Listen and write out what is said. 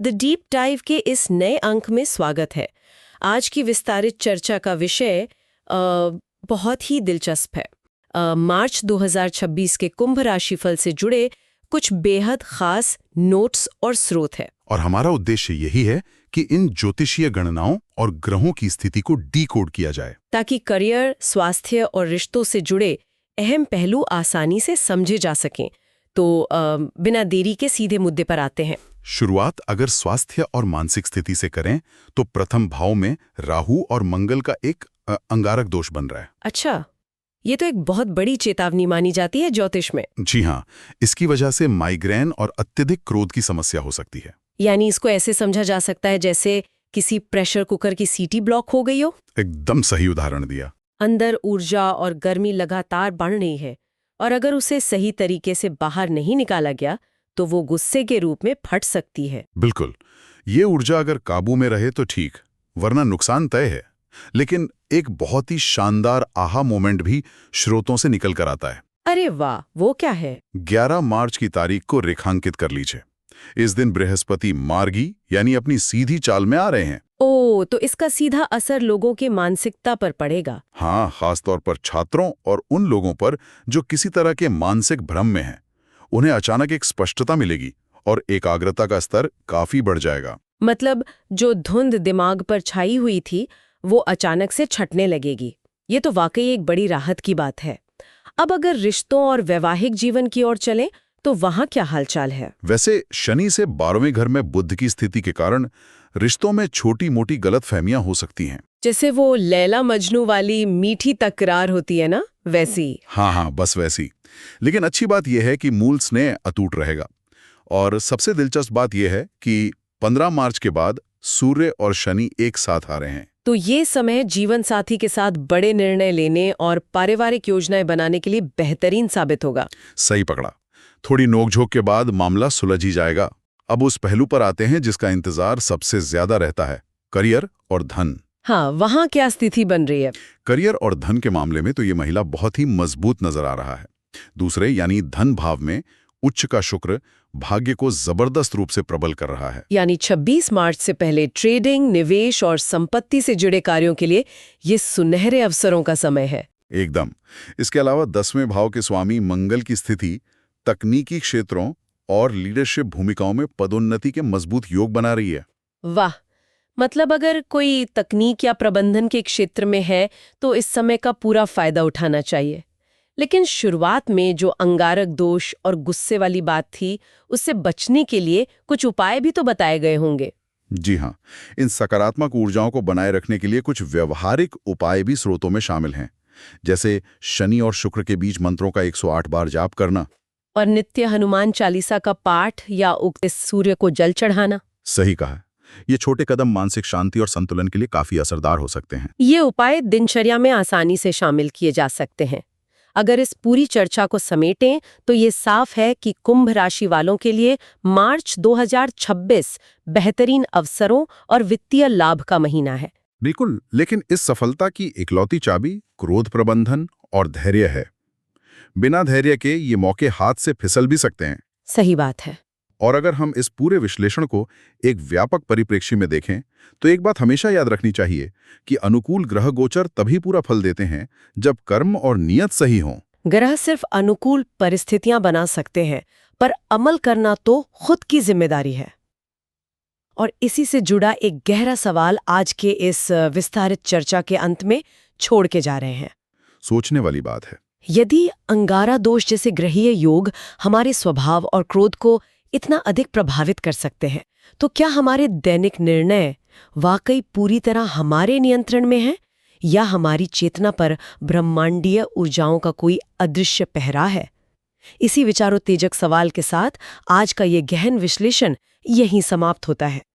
The deep dive के इस नए अंक में स्वागत है। आज की विस्तारित चर्चा का विषय बहुत ही दिलचस्प है। मार्च 2026 के कुंभ राशिफल से जुड़े कुछ बेहद खास नोट्स और स्रोत है। और हमारा उद्देश्य यही है कि इन ज्योतिषीय गणनाओं और ग्रहों की स्थिति को डीकोड किया जाए, ताकि करियर, स्वास्थ्य और रिश्तों से जुड़े अहम पहलू आसानी से समझे जा सकें। तो बिना देरी के सीधे मुद्दे पर आते हैं। शुरुआत अगर स्वास्थ्य और मानसिक स्थिति से करें तो प्रथम भाव में राहु और मंगल का एक अंगारक दोष बन रहा है। अच्छा, ये तो एक बहुत बड़ी चेतावनी मानी जाती है ज्योतिष में। जी हाँ, इसकी वजह से माइग्रेन और अत्यधिक क्रोध की समस्या हो सकती है। यानी इसको ऐसे समझा जा सकता है जैसे किसी प्रेशर कुकर की सीटी ब्लॉक हो गई हो। एकदम सही उदाहरण दिया। अंदर ऊर्जा और गर्मी लगातार बढ़ रही है, और अगर उसे सही तरीके से बाहर नहीं निकाला गया तो वो गुस्से के रूप में फट सकती है। बिल्कुल, ये ऊर्जा अगर काबू में रहे तो ठीक, वरना नुकसान तय है। लेकिन एक बहुत ही शानदार आहा मोमेंट भी स्रोतों से निकल कर आता है। अरे वाह, वो क्या है? 11 मार्च की तारीख को रेखांकित कर लीजिए। इस दिन बृहस्पति मार्गी यानी अपनी सीधी चाल में आ रहे हैं। ओ, तो इसका सीधा असर लोगों की मानसिकता पर पड़ेगा। हाँ, खासतौर पर छात्रों और उन लोगों पर जो किसी तरह के मानसिक भ्रम में हैं। उन्हें अचानक एक स्पष्टता मिलेगी और एकाग्रता का स्तर काफी बढ़ जाएगा। मतलब जो धुंध दिमाग पर छाई हुई थी वो अचानक से छटने लगेगी। ये तो वाकई एक बड़ी राहत की बात है। अब अगर रिश्तों और वैवाहिक जीवन की ओर चलें तो वहाँ क्या हालचाल है? वैसे शनि से 12वें घर में बुध की स्थिति के कारण रिश्तों में छोटी मोटी गलतफहमियां हो सकती हैं। जैसे वो लैला मजनू वाली मीठी तकरार होती है ना, वैसी। हाँ, बस वैसी। लेकिन अच्छी बात यह है कि मूल स्नेह अटूट रहेगा। और सबसे दिलचस्प बात यह है कि 15 मार्च के बाद सूर्य और शनि एक साथ आ रहे हैं। तो ये समय जीवन साथी के साथ बड़े निर्णय लेने और पारिवारिक योजनाएं बनाने के लिए बेहतरीन साबित होगा। सही पकड़ा। थोड़ी नोकझोंक के बाद मामला सुलझ ही जाएगा। अब उस पहलू पर आते हैं जिसका इंतजार सबसे ज्यादा रहता है, करियर और धन। हाँ, वहाँ क्या स्थिति बन रही है? करियर और धन के मामले में तो ये महिला बहुत ही मजबूत नजर आ रहा है। दूसरे यानी धन भाव में उच्च का शुक्र भाग्य को जबरदस्त रूप से प्रबल कर रहा है। यानी 26 मार्च से पहले ट्रेडिंग, निवेश और संपत्ति से जुड़े कार्यों के लिए ये सुनहरे अवसरों का समय है। एकदम। इसके अलावा 10वें भाव के स्वामी मंगल की स्थिति तकनीकी क्षेत्रों और लीडरशिप भूमिकाओं में पदोन्नति के मजबूत योग बना रही है। वाह, मतलब अगर कोई तकनीक या प्रबंधन के क्षेत्र में है तो इस समय का पूरा फायदा उठाना चाहिए। लेकिन शुरुआत में जो अंगारक दोष और गुस्से वाली बात थी, उससे बचने के लिए कुछ उपाय भी तो बताए गए होंगे। जी हाँ, इन सकारात्मक ऊर्जाओं को बनाए रखने के लिए कुछ व्यवहारिक उपाय भी स्रोतों में शामिल हैं, जैसे शनि और शुक्र के बीच मंत्रों का 108 बार जाप करना और नित्य हनुमान चालीसा का पाठ या उगते सूर्य को जल चढ़ाना। सही कहा। ये छोटे कदम मानसिक शांति और संतुलन के लिए काफी असरदार हो सकते हैं। ये उपाय दिनचर्या में आसानी से शामिल किए जा सकते हैं। अगर इस पूरी चर्चा को समेटें तो ये साफ है कि कुंभ राशि वालों के लिए मार्च 2026 बेहतरीन अवसरों और वित्तीय लाभ का महीना है। बिल्कुल, लेकिन इस सफलता की इकलौती चाबी क्रोध प्रबंधन और धैर्य है। बिना धैर्य के ये मौके हाथ से फिसल भी सकते हैं। सही बात है। और अगर हम इस पूरे विश्लेषण को एक व्यापक परिप्रेक्ष्य में देखें तो एक बात हमेशा याद रखनी चाहिए कि अनुकूल ग्रह गोचर तभी पूरा फल देते हैं जब कर्म और नियत सही हों। ग्रह सिर्फ अनुकूल परिस्थितियां बना सकते हैं, पर अमल करना तो खुद की जिम्मेदारी है। और इसी से जुड़ा एक गहरा सवाल आज के इस विस्तारित चर्चा के अंत में छोड़ के जा रहे हैं। सोचने वाली बात है। यदि अंगारा दोष जैसे ग्रहीय योग हमारे स्वभाव और क्रोध को इतना अधिक प्रभावित कर सकते हैं, तो क्या हमारे दैनिक निर्णय वाकई पूरी तरह हमारे नियंत्रण में हैं, या हमारी चेतना पर ब्रह्मांडीय ऊर्जाओं का कोई अदृश्य पहरा है? इसी विचारोत्तेजक सवाल के साथ आज का ये गहन विश्लेषण यहीं समाप्त होता है।